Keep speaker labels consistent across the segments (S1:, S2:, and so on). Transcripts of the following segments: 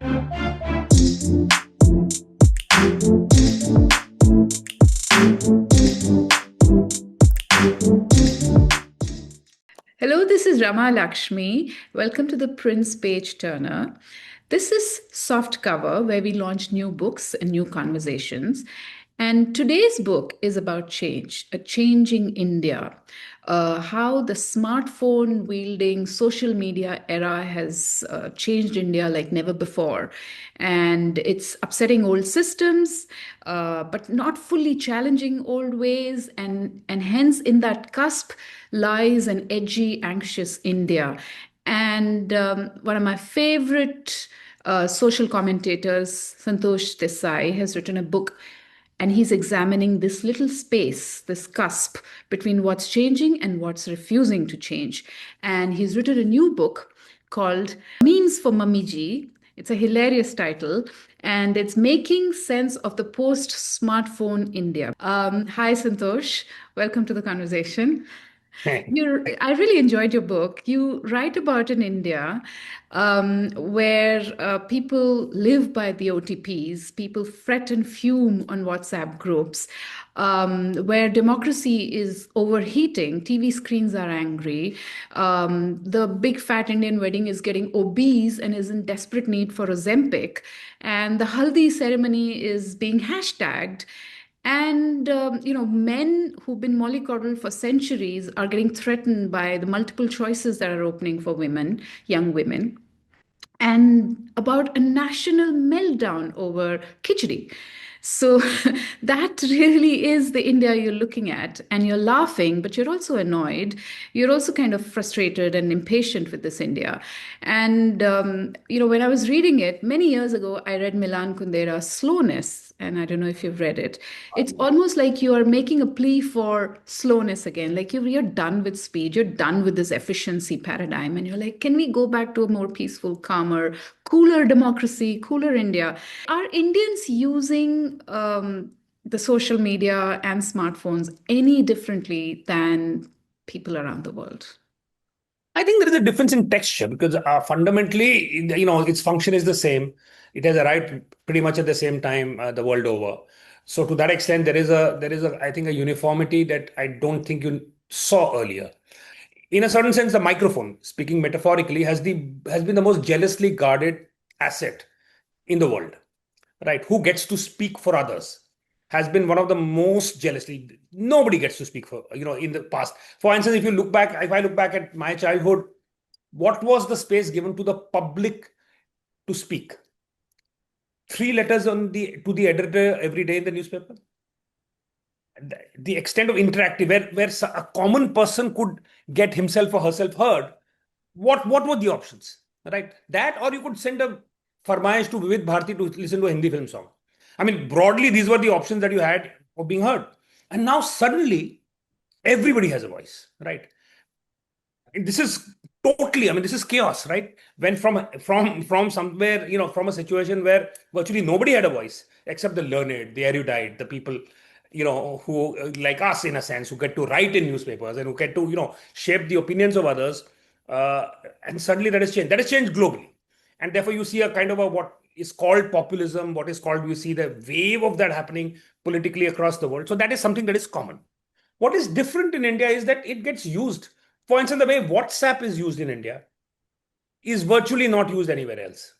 S1: Hello, this is Rama Lakshmi. Welcome to the Prince Page Turner. This is Soft Cover, where we launch new books and new conversations. And today's book is about change, a changing India, how the smartphone wielding social media era has changed India like never before. And it's upsetting old systems, but not fully challenging old ways. And hence, in that cusp lies an edgy, anxious India. And one of my favorite social commentators, Santosh Desai, has written a book and he's examining this little space, this cusp between what's changing and what's refusing to change. And he's written a new book called Memes for Mummyji. It's a hilarious title, and it's making sense of the post smartphone India. Hi, Santosh. Welcome to the conversation. I really enjoyed your book. You write about an India where people live by the OTPs, people fret and fume on WhatsApp groups, where democracy is overheating, TV screens are angry, the big fat Indian wedding is getting obese and is in desperate need for Ozempic, and the haldi ceremony is being hashtagged. And, men who've been mollycoddled for centuries are getting threatened by the multiple choices that are opening for women, young women, and about a national meltdown over khichdi. So that really is the India you're looking at, and you're laughing, but you're also annoyed. You're also kind of frustrated and impatient with this India. And, when I was reading it many years ago, I read Milan Kundera's Slowness, and I don't know if you've read it. It's almost like you are making a plea for slowness again. Like you're done with speed, you're done with this efficiency paradigm, and you're like, can we go back to a more peaceful, calmer, cooler democracy, cooler India? Are Indians using the social media and smartphones any differently than people around the world?
S2: I think there is a difference in texture because fundamentally, its function is the same. It has arrived pretty much at the same time the world over. So to that extent, I think, a uniformity that I don't think you saw earlier. In a certain sense, the microphone, speaking metaphorically, has been the most jealously guarded asset in the world, right? Who gets to speak for others has been one of the most jealously. Nobody gets to speak for, in the past. For instance, if I look back at my childhood, what was the space given to the public to speak? Three letters to the editor every day in the newspaper. The extent of interactive, where a common person could get himself or herself heard. What were the options, right? That, or you could send a farmaish to Vivid Bharati to listen to a Hindi film song. I mean, broadly, these were the options that you had of being heard. And now suddenly, everybody has a voice, right? This is this is chaos, right? When from somewhere, from a situation where virtually nobody had a voice except the learned, the erudite, the people, who like us in a sense, who get to write in newspapers and who get to, shape the opinions of others. And suddenly that has changed. That has changed globally. And therefore you see a kind of what is called populism, what is called, you see the wave of that happening politically across the world. So that is something that is common. What is different in India is that it gets used. For instance, the way WhatsApp is used in India is virtually not used anywhere else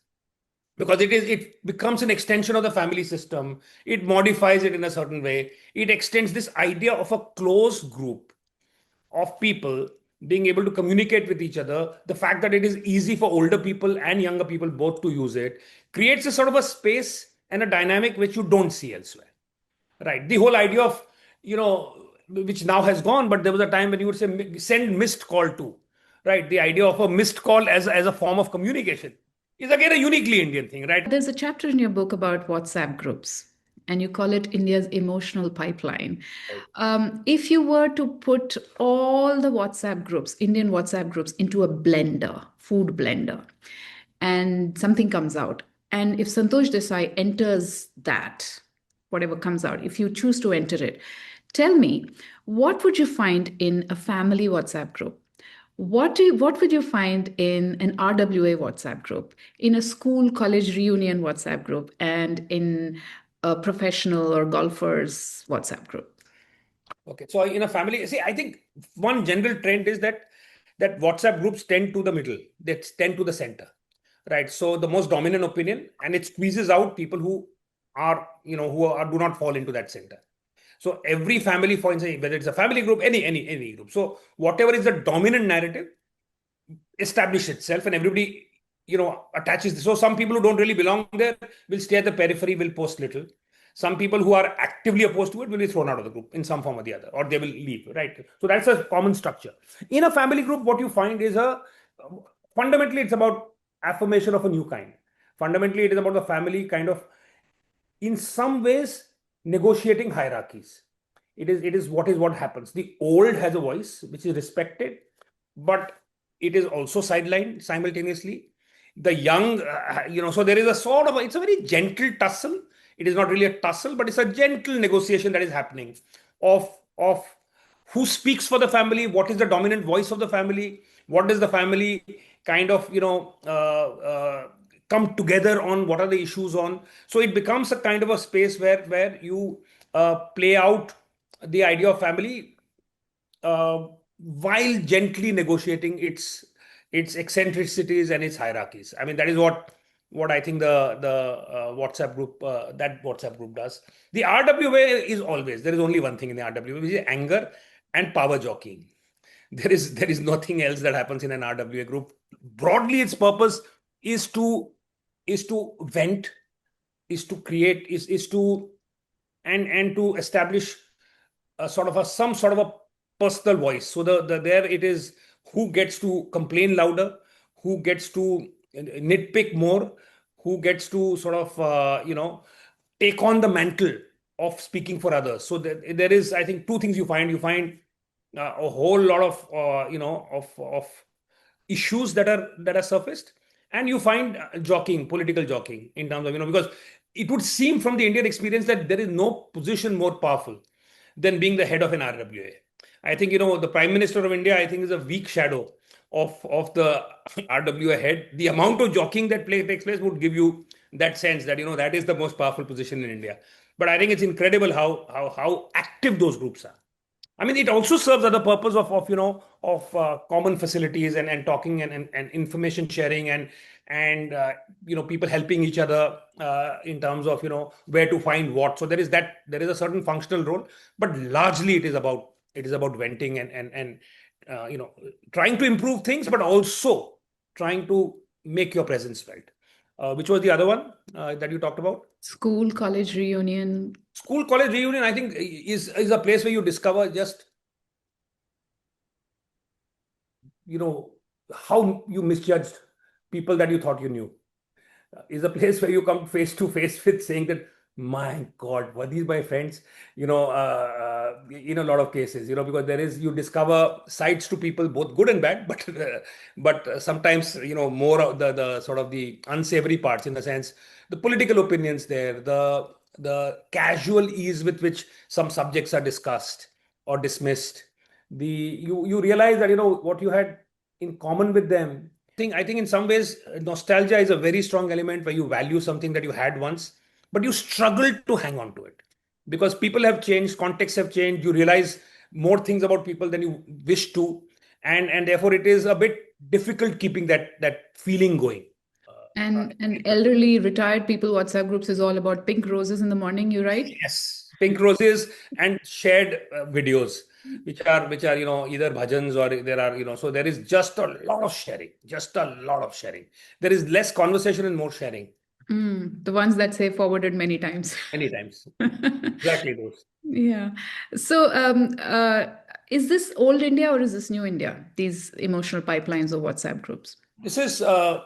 S2: because it becomes an extension of the family system. It modifies it in a certain way. It extends this idea of a close group of people being able to communicate with each other. The fact that it is easy for older people and younger people both to use it creates a sort of a space and a dynamic which you don't see elsewhere, right? The whole idea of, which now has gone, but there was a time when you would say send missed call to, right? The idea of a missed call as a form of communication is again a uniquely Indian thing, right?
S1: There's a chapter in your book about WhatsApp groups, and you call it India's emotional pipeline.
S2: Right.
S1: If you were to put all the WhatsApp groups, Indian WhatsApp groups, into a blender, food blender, and something comes out, and if Santosh Desai enters that, whatever comes out, if you choose to enter it, tell me, what would you find in a family WhatsApp group? What would you find in an RWA WhatsApp group, in a school college reunion WhatsApp group, and in a professional or golfers WhatsApp group?
S2: Okay, so in a family, see, I think one general trend is that WhatsApp groups tend to the middle, they tend to the center, right? So the most dominant opinion, and it squeezes out people who are, do not fall into that center. So every family, for instance, whether it's a family group, any group. So whatever is the dominant narrative, establish itself, and everybody, attaches this. So some people who don't really belong there will stay at the periphery, will post little. Some people who are actively opposed to it will be thrown out of the group in some form or the other, or they will leave, right? So that's a common structure. In a family group, what you find is fundamentally, it's about affirmation of a new kind. Fundamentally, it is about the family kind of, in some ways, negotiating hierarchies. It is what happens. The old has a voice which is respected, but it is also sidelined simultaneously. The young, so there is a sort of it's a very gentle tussle. It is not really a tussle, but it's a gentle negotiation that is happening of who speaks for the family, what is the dominant voice of the family, what does the family kind of come together on, what are the issues on. So it becomes a kind of a space where you play out the idea of family, while gently negotiating its eccentricities and its hierarchies. I mean, that is what I think the WhatsApp group does. The RWA is always, there is only one thing in the RWA, which is anger and power jockeying. There is nothing else that happens in an RWA group. Broadly, its purpose is to vent, is to create, is to and to establish a sort of some sort of a personal voice. So there it is, who gets to complain louder, who gets to nitpick more, who gets to sort of take on the mantle of speaking for others. So there is, I think, two things you find. You find a whole lot of of issues that are surfaced, and you find jockeying, political jockeying, in terms of, because it would seem from the Indian experience that there is no position more powerful than being the head of an RWA. I think, the Prime Minister of India, I think, is a weak shadow of the RWA head. The amount of jockeying that takes place would give you that sense that, that is the most powerful position in India. But I think it's incredible how active those groups are. I mean, it also serves other purpose of common facilities and talking and information sharing and people helping each other in terms of where to find what. So there is a certain functional role, but largely it is about venting and trying to improve things, but also trying to make your presence felt. Which was the other one that you talked about?
S1: School college reunion.
S2: School college reunion, I think, is a place where you discover just how you misjudged people that you thought you knew. Is a place where you come face to face with saying that, my God, were these my friends? In a lot of cases, because you discover sides to people, both good and bad, but sometimes, more of the sort of the unsavory parts, in the sense, the political opinions there, the casual ease with which some subjects are discussed or dismissed. You realize that, what you had in common with them. I think in some ways, nostalgia is a very strong element, where you value something that you had once, but you struggle to hang on to it because people have changed, contexts have changed. You realize more things about people than you wish to, and therefore it is a bit difficult keeping that feeling going.
S1: And elderly retired people WhatsApp groups is all about pink roses in the morning, you right?
S2: Yes, pink roses and shared videos, which are either bhajans, or there are, so there is just a lot of sharing, just a lot of sharing. There is less conversation and more sharing.
S1: The ones that say forwarded many times.
S2: Many times. Exactly those.
S1: Yeah. So, is this old India or is this new India? These emotional pipelines of WhatsApp groups.
S2: This is a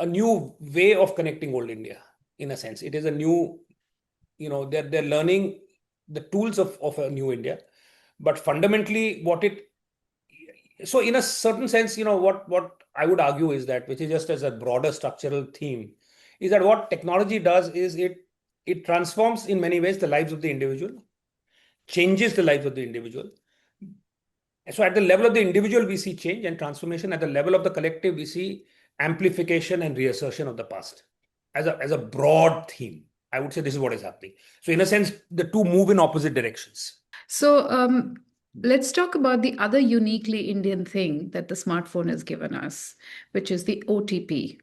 S2: new way of connecting old India, in a sense. It is a new, they're learning the tools of a new India. But fundamentally, so in a certain sense, what I would argue is that, which is just as a broader structural theme, is that what technology does is it transforms in many ways the lives of the individual, changes the lives of the individual, So at the level of the individual, we see change and transformation. At the level of the collective, we see amplification and reassertion of the past as a broad theme. I would say this is what is happening. So in a sense, the two move in opposite directions.
S1: So let's talk about the other uniquely Indian thing that the smartphone has given us, which is the OTP.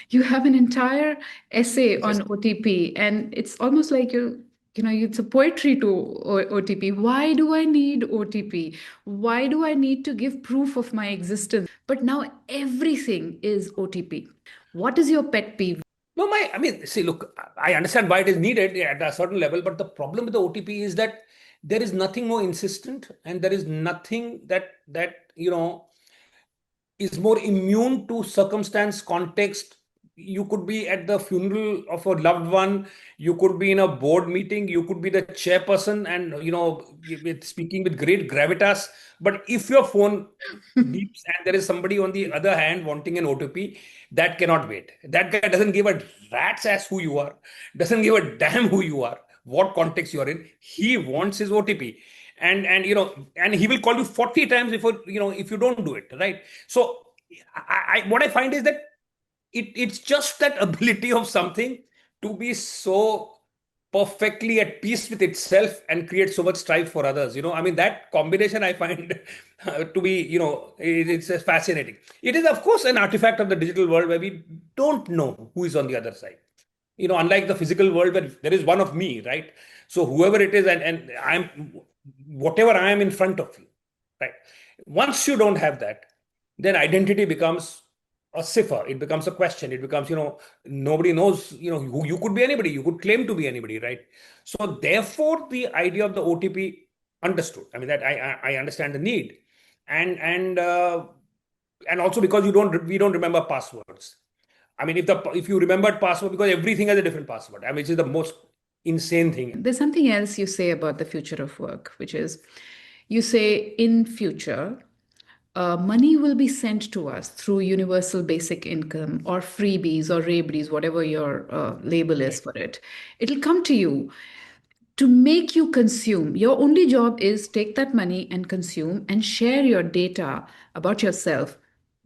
S1: You have an entire essay
S2: Yes.
S1: on OTP, and it's almost like it's a poetry to OTP. Why do I need OTP? Why do I need to give proof of my existence? But now everything is OTP. What is your pet peeve?
S2: No, I mean, see, look, I understand why it is needed at a certain level, but the problem with the OTP is that there is nothing more insistent, and there is nothing that is more immune to circumstance, context. You could be at the funeral of a loved one, you could be in a board meeting, you could be the chairperson, and with speaking with great gravitas. But if your phone beeps and there is somebody on the other hand wanting an OTP, that cannot wait. That guy doesn't give a rat's ass who you are, doesn't give a damn who you are, what context you are in. He wants his OTP. And he will call you 40 times before, if you don't do it, right? So what I find is that it's just that ability of something to be so perfectly at peace with itself and create so much strife for others. I mean, that combination I find to be, it's fascinating. It is, of course, an artifact of the digital world where we don't know who is on the other side. Unlike the physical world where there is one of me, right? So whoever it is, and I'm whatever I am in front of you, right? Once you don't have that, then identity becomes a cipher. It becomes a question. It becomes, nobody knows, who you could be anybody. You could claim to be anybody, right? So therefore, the idea of the OTP understood. I mean, that I understand the need, and also because we don't remember passwords. I mean, if you remembered password, because everything has a different password. I mean, which is the most insane thing.
S1: There's something else you say about the future of work, which is you say in future, money will be sent to us through universal basic income or freebies or rabies, whatever your label is
S2: Right.
S1: for it. It'll come to you to make you consume. Your only job is take that money and consume and share your data about yourself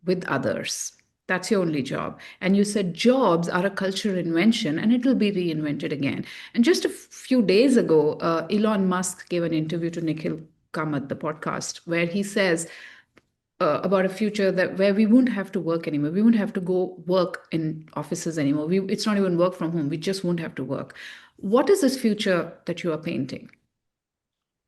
S1: with others. That's your only job. And you said jobs are a cultural invention and it will be reinvented again. And just a few days ago, Elon Musk gave an interview to Nikhil Kamath, the podcast, where he says about a future that where we won't have to work anymore. We won't have to go work in offices anymore. It's not even work from home. We just won't have to work. What is this future that you are painting?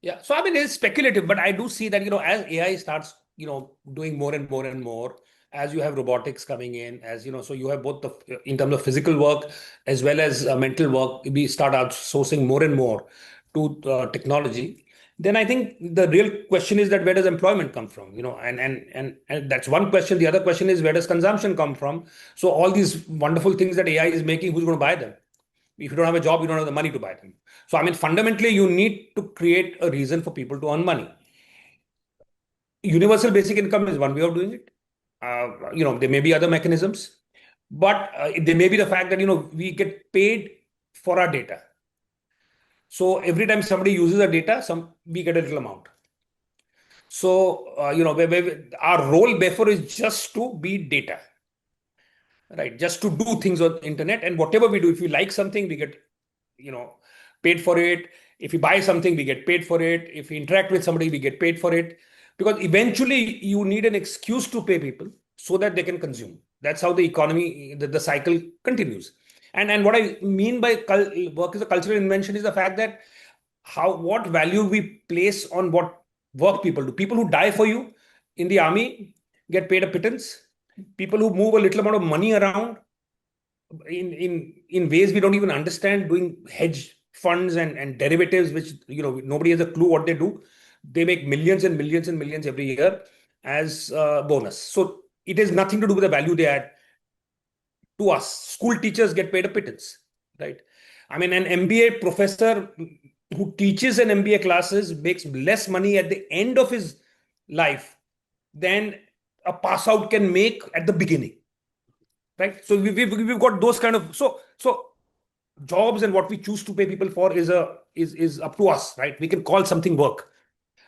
S2: Yeah. So I mean, it's speculative, but I do see that, as AI starts, doing more and more and more, as you have robotics coming in, so you have both in terms of physical work as well as mental work, we start outsourcing more and more to technology. Then I think the real question is that where does employment come from? And that's one question. The other question is where does consumption come from? So all these wonderful things that AI is making, who's going to buy them? If you don't have a job, you don't have the money to buy them. So, I mean, fundamentally, you need to create a reason for people to earn money. Universal basic income is one way of doing it. There may be other mechanisms, but there may be the fact that, we get paid for our data. So every time somebody uses our data, we get a little amount. So, our role therefore is just to be data, right? Just to do things on internet, and whatever we do, if we like something, we get you know paid for it. If we buy something, we get paid for it. If we interact with somebody, we get paid for it, because eventually you need an excuse to pay people so that they can consume. That's how the economy, the cycle continues. And what I mean by work is a cultural invention is the fact that what value we place on what work people do. People who die for you in the army get paid a pittance. People who move a little amount of money around in ways we don't even understand, doing hedge funds and derivatives, which nobody has a clue what they do. They make millions and millions and millions every year as a bonus. So it has nothing to do with the value they add to us. School teachers get paid a pittance, right? I mean, an MBA professor who teaches an MBA classes makes less money at the end of his life than a pass out can make at the beginning, right? So we've got those kind of so jobs, and what we choose to pay people for is up to us, right? We can call something work.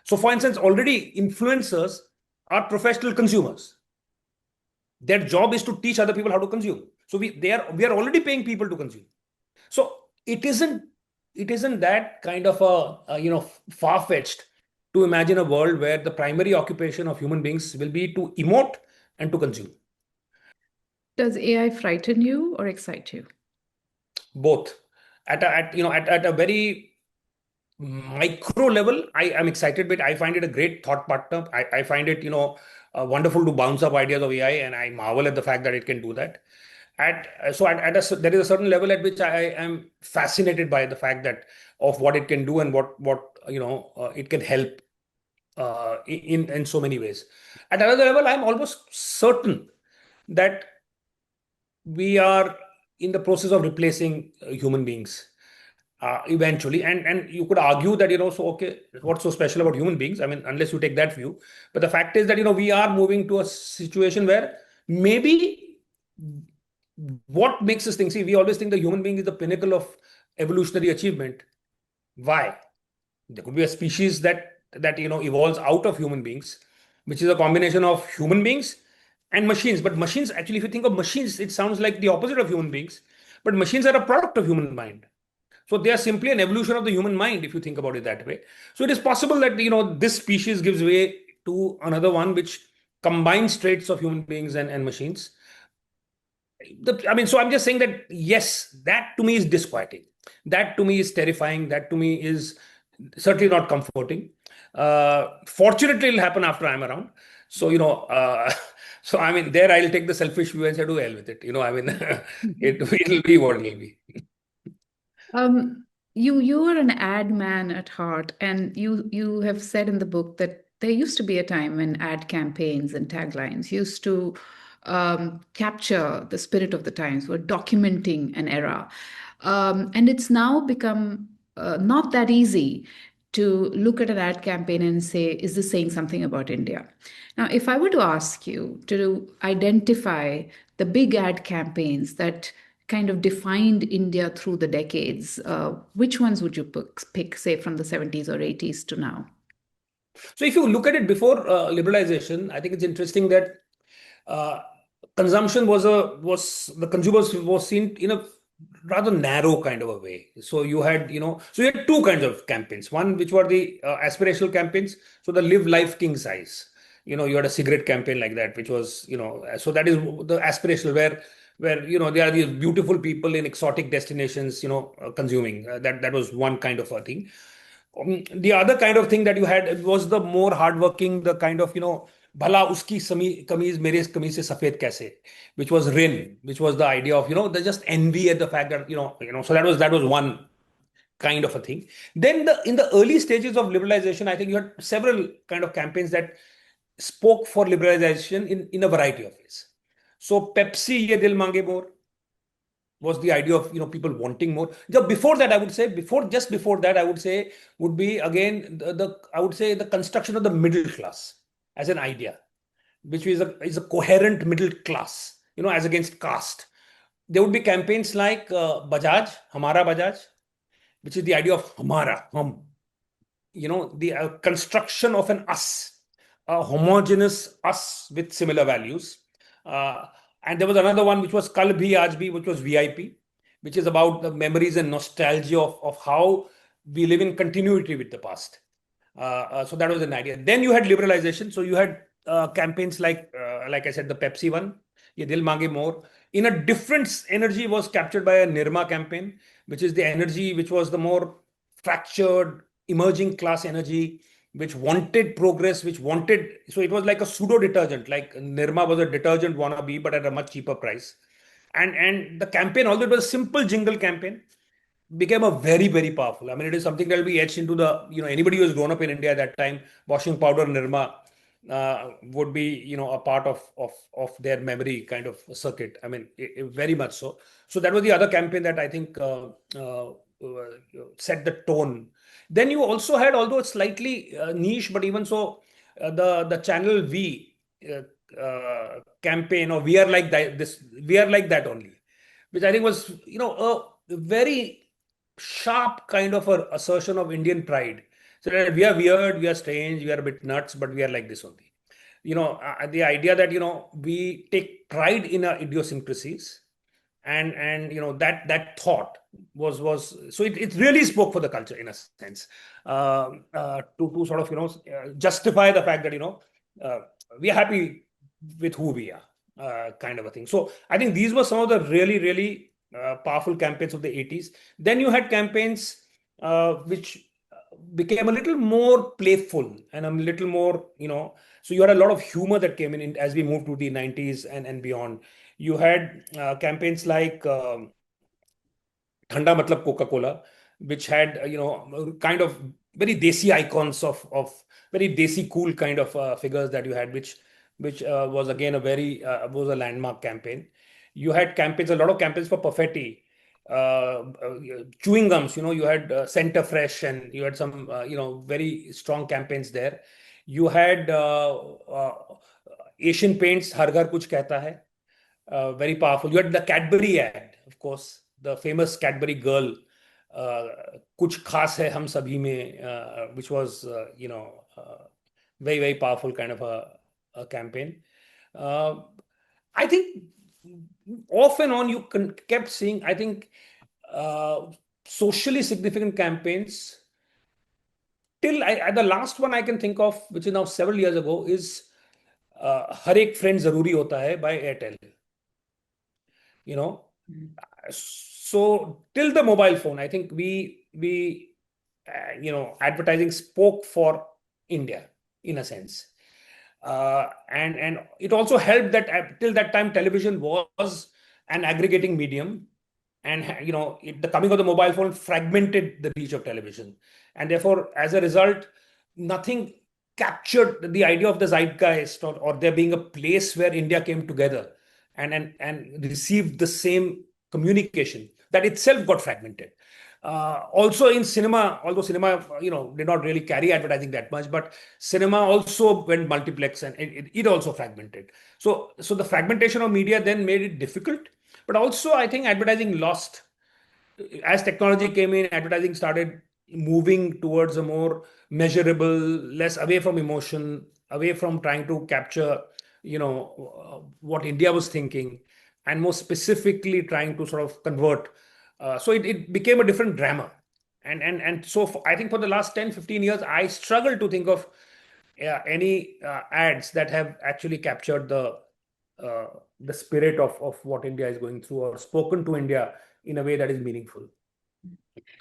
S2: So, for instance, already influencers are professional consumers. Their job is to teach other people how to consume. So we are already paying people to consume. So it isn't that kind of a far fetched to imagine a world where the primary occupation of human beings will be to emote and to consume.
S1: Does AI frighten you or excite you?
S2: Both at a very micro level, I am excited, but I find it a great thought partner. I find it wonderful to bounce up ideas of AI, and I marvel at the fact that it can do that. There is a certain level at which I am fascinated by the fact that of what it can do and what it can help in so many ways. At another level, I'm almost certain that we are in the process of replacing human beings eventually. And you could argue that, so okay, what's so special about human beings? I mean, unless you take that view. But the fact is that, we are moving to a situation where maybe what makes us think, see, we always think the human being is the pinnacle of evolutionary achievement. Why? There could be a species that evolves out of human beings, which is a combination of human beings and machines. But machines, actually, if you think of machines, it sounds like the opposite of human beings. But machines are a product of human mind. So they are simply an evolution of the human mind, if you think about it that way. So it is possible that this species gives way to another one which combines traits of human beings and machines. So I'm just saying that yes, that to me is disquieting. That to me is terrifying. That to me is certainly not comforting. Fortunately, it'll happen after I'm around. So so I mean, there I'll take the selfish view and say, "To hell with it." I mean, it'll be what it'll be.
S1: Um, you are an ad man at heart, and you have said in the book that there used to be a time when ad campaigns and taglines used to capture the spirit of the times, were documenting an era, and it's now become not that easy to look at an ad campaign and say, is this saying something about India? Now, if I were to ask you to identify the big ad campaigns that kind of defined India through the decades, which ones would you pick, say, from the 70s or 80s to now?
S2: So if you look at it before liberalization, I think it's interesting that uh, consumption was the consumers was seen in a rather narrow kind of a way. So you had two kinds of campaigns. One which were the aspirational campaigns, so the live life king size. You had a cigarette campaign like that, which was so that is the aspirational where there are these beautiful people in exotic destinations, consuming. That was one kind of a thing. The other kind of thing that you had was the more hardworking, the kind of भला उसकी कमीज मेरे कमीज से सफेद कैसे, which was Rin, which was the idea of the just envy at the fact that so that was one kind of a thing. Then in the early stages of liberalization, I think you had several kind of campaigns that spoke for liberalization in a variety of ways. So Pepsi ye dil mange more was the idea of people wanting more. Before that, I would say, before that, I would say would be again I would say the construction of the middle class as an idea, which is a coherent middle class, as against caste. There would be campaigns like Bajaj, Hamara Bajaj, which is the idea of Hamara, hum, the construction of an us, a homogeneous us with similar values. Uh, and there was another one which was Kal Bhi Aaj Bhi, which was VIP, which is about the memories and nostalgia of how we live in continuity with the past. So that was an idea. Then you had liberalization. So you had campaigns like I said, the Pepsi one, Ye Dil Mange More. In a different energy was captured by a Nirma campaign, which is the energy which was the more fractured, emerging class energy, which wanted progress, so it was like a pseudo detergent, like Nirma was a detergent wannabe, but at a much cheaper price. And the campaign, although it was a simple jingle campaign, became a very, very powerful. I mean, it is something that will be etched into anybody who has grown up in India at that time, washing powder Nirma would be, a part of their memory kind of circuit. I mean, very much so. So that was the other campaign that I think set the tone. Then you also had, although it's slightly niche, but even so, the Channel V campaign, or we are like that. We are like that only, which I think was a very sharp kind of a assertion of Indian pride, So that we are weird, we are strange, we are a bit nuts, but we are like this only. The idea that, we take pride in our idiosyncrasies, and that thought was so it really spoke for the culture in a sense, to sort of justify the fact that uh, we are happy with who we are, kind of a thing. So I think these were some of the really really powerful campaigns of the 80s. Then you had campaigns which became a little more playful and a little more, so you had a lot of humor that came in as we moved to the 90s and beyond. You had campaigns like Thanda Matlab Coca-Cola, which had kind of very desi icons of very desi cool kind of figures that you had, which was again a very was a landmark campaign. You had campaigns, a lot of campaigns for Perfetti, chewing gums. You had Center Fresh, and you had some very strong campaigns there. You had Asian Paints, Har Ghar Kuch Kehta Hai, very powerful. You had the Cadbury ad, of course, the famous Cadbury girl, uh, "Kuch Khas Hai Hum Sabhi Mein," which was very very powerful kind of a campaign. Uh, I think off and on you kept seeing, I think, socially significant campaigns till the last one I can think of, which is now several years ago, is "Har Ek Friend Zaruri Hota Hai" by Airtel. You know, so till the mobile phone, I think we advertising spoke for India in a sense, and it also helped that till that time television was an aggregating medium, and the coming of the mobile phone fragmented the reach of television, and therefore as a result nothing captured the idea of the zeitgeist, or there being a place where India came together and received the same communication. That itself got fragmented. Also in cinema, although cinema did not really carry advertising that much, but cinema also went multiplex, and it also fragmented. So the fragmentation of media then made it difficult, but also I think advertising lost as technology came in. Advertising started moving towards a more measurable, less away from emotion, away from trying to capture, what India was thinking, and more specifically trying to sort of convert. So it became a different drama. And so I think for the last 10, 15 years, I struggle to think of any ads that have actually captured uh, the spirit of what India is going through, or spoken to India in a way that is meaningful.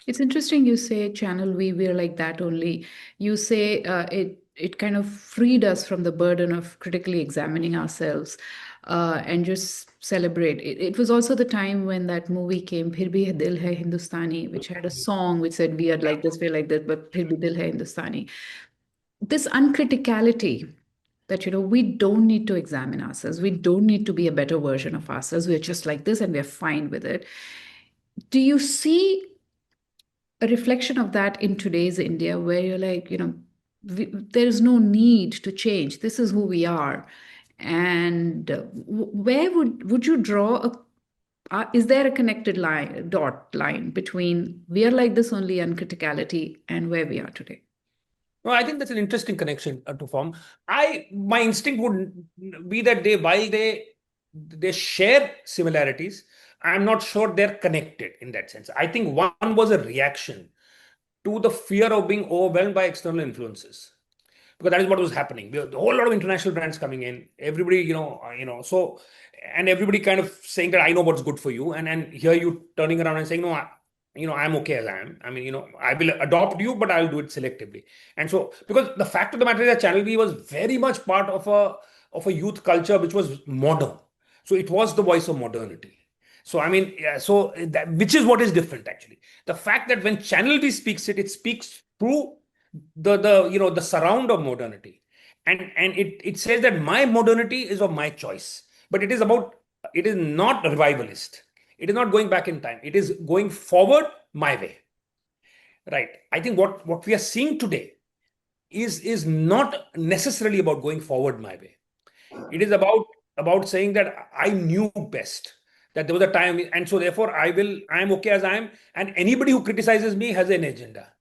S1: It's interesting you say Channel we're like that only. You say it kind of freed us from the burden of critically examining ourselves and just celebrate. It was also the time when that movie came, Phir Bhi Dil Hai Hindustani, which had a song which said we are like this, we're like this, but Phir Bhi Dil Hai Hindustani. This uncriticality that we don't need to examine ourselves, we don't need to be a better version of ourselves, we're just like this and we're fine with it. Do you see a reflection of that in today's India, where you're like, there is no need to change. This is who we are. And where would you draw a is there a connected line between we are like this only and criticality and where we are today?
S2: No, I think that's an interesting connection to form. My instinct would be that while they share similarities, I'm not sure they're connected in that sense. I think one was a reaction to the fear of being overwhelmed by external influences, because that is what was happening. We have a whole lot of international brands coming in. Everybody, so, and everybody kind of saying that I know what's good for you, and here you turning around and saying no, I'm okay as I am. I mean, I will adopt you, but I'll do it selectively. And so, because the fact of the matter is that Channel V was very much part of a youth culture which was modern. So it was the voice of modernity. So I mean, yeah, so that, which is what is different actually. The fact that when Channel V speaks it speaks through the surround of modernity, and it says that my modernity is of my choice, but it is not revivalist. It is not going back in time. It is going forward my way. Right. I think what we are seeing today is not necessarily about going forward my way. It is about saying that I knew best, that there was a time, and so therefore I am okay as I am, and anybody who criticizes me has an agenda.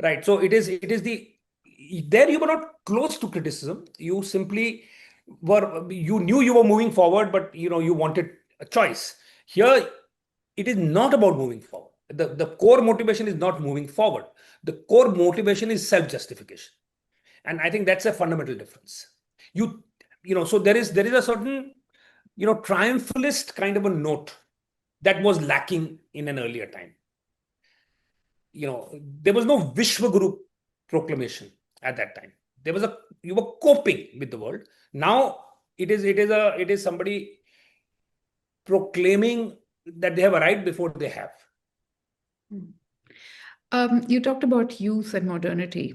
S2: right? So it is there you were not close to criticism. You simply you knew you were moving forward, but you wanted a choice. Here, it is not about moving forward. The core motivation is not moving forward. The core motivation is self-justification. And I think that's a fundamental difference. You so there is a certain triumphalist kind of a note that was lacking in an earlier time. There was no Vishwaguru proclamation at that time. You were coping with the world. Now it is somebody proclaiming that they have arrived before they have.
S1: You talked about youth and modernity.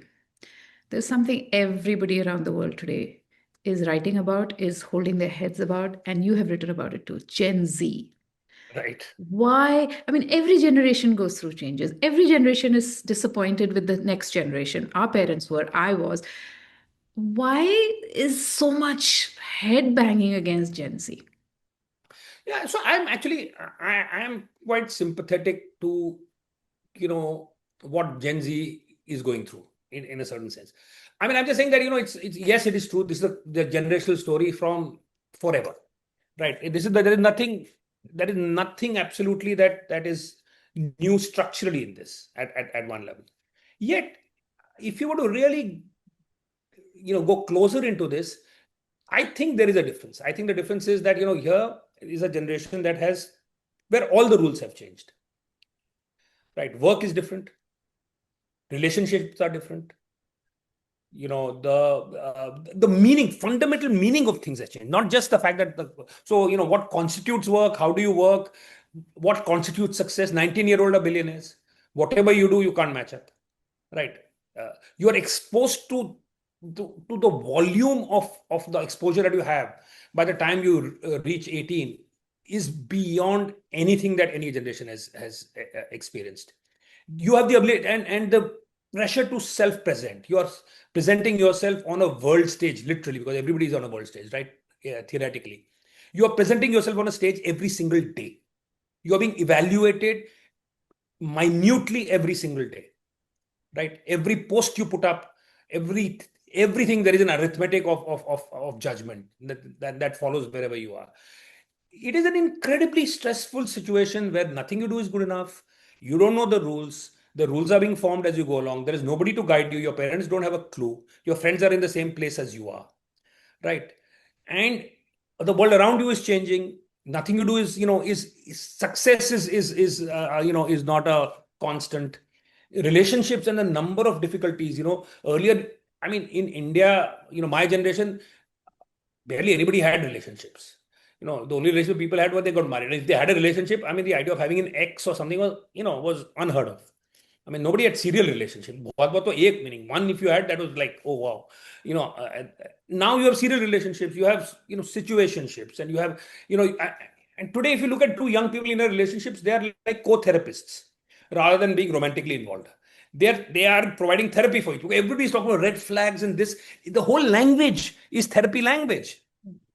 S1: There's something everybody around the world today is writing about, is holding their heads about, and you have written about it too, Gen Z.
S2: Right.
S1: Why? I mean, every generation goes through changes. Every generation is disappointed with the next generation. Our parents were, I was. Why is so much head banging against Gen Z?
S2: Yeah, so I am quite sympathetic to what Gen Z is going through in a certain sense. I mean, I'm just saying that it's yes, it is true. This is the generational story from forever, right? There is nothing absolutely that is new structurally in this at one level. Yet, if you were to really go closer into this, I think there is a difference. I think the difference is that here is a generation that has where all the rules have changed, right? Work is different, relationships are different. The meaning, fundamental meaning of things has changed. Not just the fact that what constitutes work, how do you work, what constitutes success. 19-year-old are billionaires. Whatever you do, you can't match up, right? You are exposed to the volume of the exposure that you have by the time you reach 18 is beyond anything that any generation has experienced. You have the ability and the pressure to self-present. You are presenting yourself on a world stage, literally, because everybody is on a world stage, right? Yeah, theoretically. You are presenting yourself on a stage every single day. You are being evaluated minutely every single day, right? Every post you put up, everything, there is an arithmetic of judgment that follows wherever you are. It is an incredibly stressful situation where nothing you do is good enough. You don't know the rules. The rules are being formed as you go along. There is nobody to guide you. Your parents don't have a clue. Your friends are in the same place as you are, right? And the world around you is changing. Nothing you do is success is not a constant. Relationships and the number of difficulties. Earlier, I mean, in India, my generation, barely anybody had relationships. The only relationship people had was they got married. And if they had a relationship, I mean, the idea of having an ex or something was unheard of. I mean, nobody had serial relationship. बहुत तो एक meaning one if you had that was like, oh wow. Now you have serial relationships, you have situationships, and you have and today if you look at two young people in a relationships, they are like co-therapists rather than being romantically involved. They are providing therapy for you. Everybody is talking about red flags and this. The whole language is therapy language,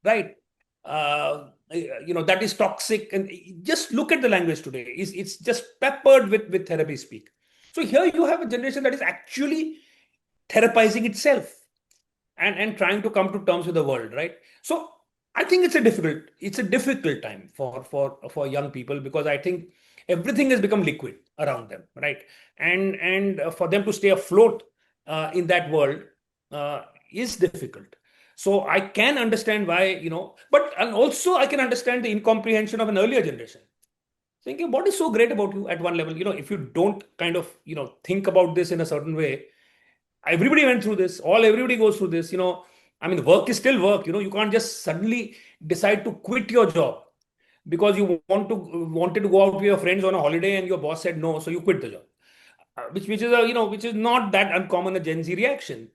S2: right? That is toxic. And just look at the language today. It's just peppered with therapy speak. So here you have a generation that is actually therapizing itself and trying to come to terms with the world, right? So I think it's a difficult time for young people, because I think everything has become liquid around them, right? And for them to stay afloat in that world is difficult. So I can understand why, but and also I can understand the incomprehension of an earlier generation. Thinking, what is so great about you at one level? If you don't kind of, think about this in a certain way, everybody went through this, everybody goes through this. I mean, work is still work. You can't just suddenly decide to quit your job because you wanted to go out with your friends on a holiday and your boss said no, so you quit the job. Which is not that uncommon a Gen Z reaction.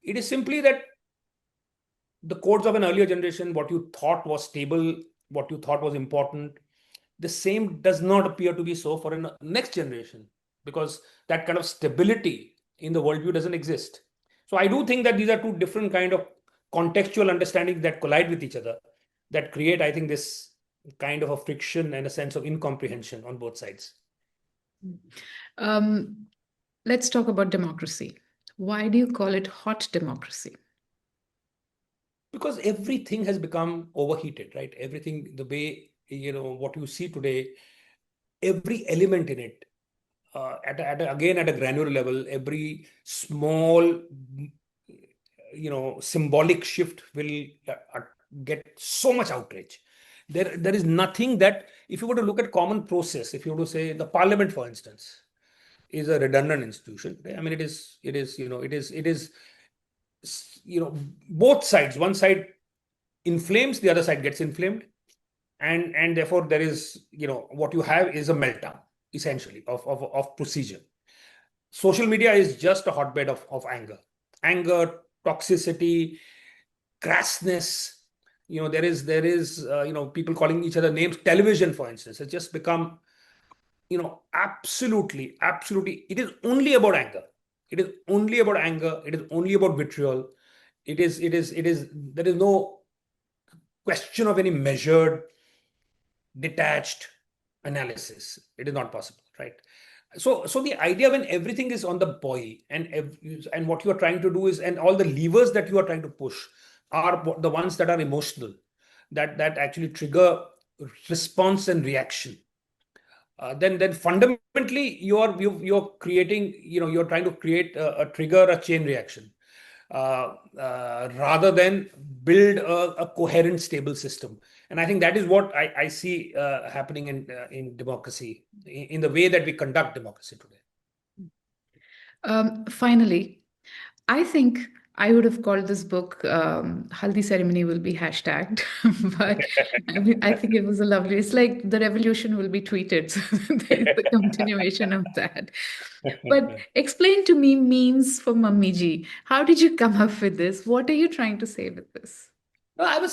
S2: It is simply that the codes of an earlier generation, what you thought was stable, what you thought was important, the same does not appear to be so for a next generation, because that kind of stability in the worldview doesn't exist. So I do think that these are two different kind of contextual understandings that collide with each other, that create, I think, this kind of a friction and a sense of incomprehension on both sides.
S1: Um, Let's talk about democracy. Why do you call it hot democracy?
S2: Because everything has become overheated, right? Everything, the way, what you see today, every element in it, again, at a granular level, every small, symbolic shift will get so much outrage. There is nothing that, if you were to look at common process, if you were to say the parliament, for instance, is a redundant institution. I mean, it is, both sides. One side inflames, the other side gets inflamed, and therefore there is, what you have is a meltdown, essentially, of procedure. Social media is just a hotbed of anger, toxicity, crassness. There is people calling each other names. Television, for instance, has just become, absolutely, it is only about anger. It is only about anger. It is only about vitriol. There is no question of any measured, detached analysis. It is not possible, right? So the idea, when everything is on the boil, and what you are trying to do is, and all the levers that you are trying to push are the ones that are emotional, that actually trigger response and reaction. Then fundamentally you're creating, you're trying to create a trigger, a chain reaction, rather than build a coherent, stable system. And I think that is what I see happening in democracy, in the way that we conduct democracy today.
S1: Finally, I think I would have called this book Haldi Ceremony will be hashtagged, but I think it was a lovely, it's like the revolution will be tweeted. So there is the continuation of that. But explain to me memes for Mummyji. How did you come up with this? What are you trying to say with this?
S2: No, I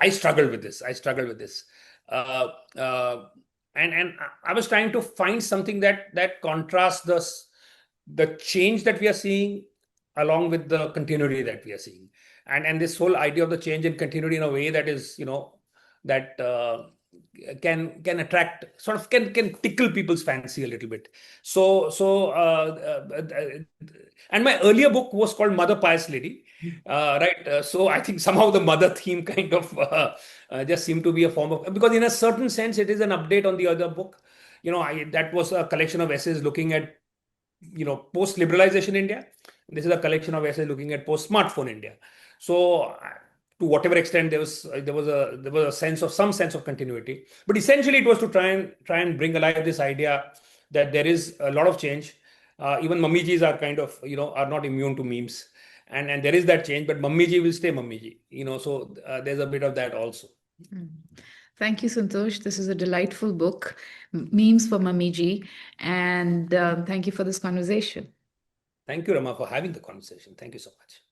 S2: struggled with this. I struggled with this. Uh, uh, and I was trying to find something that contrasts the change that we are seeing along with the continuity that we are seeing. And this whole idea of the change and continuity in a way that is, that can attract, sort of can tickle people's fancy a little bit. And my earlier book was called Mother Pious Lady, right? So I think somehow the mother theme kind of just seemed to be a form of, because in a certain sense it is an update on the other book. That was a collection of essays looking at, post liberalization India. This is a collection of essays looking at post smartphone India. So to whatever extent there was a some sense of continuity, but essentially it was to try and bring alive this idea that there is a lot of change. Even Mummyjis are kind of, are not immune to memes, and there is that change, but Mummyji will stay Mummyji. So there's a bit of that also.
S1: Mm. Thank you, Santosh. This is a delightful book, Memes for Mummyji. And thank you for this conversation.
S2: Thank you, Rama, for having the conversation. Thank you so much.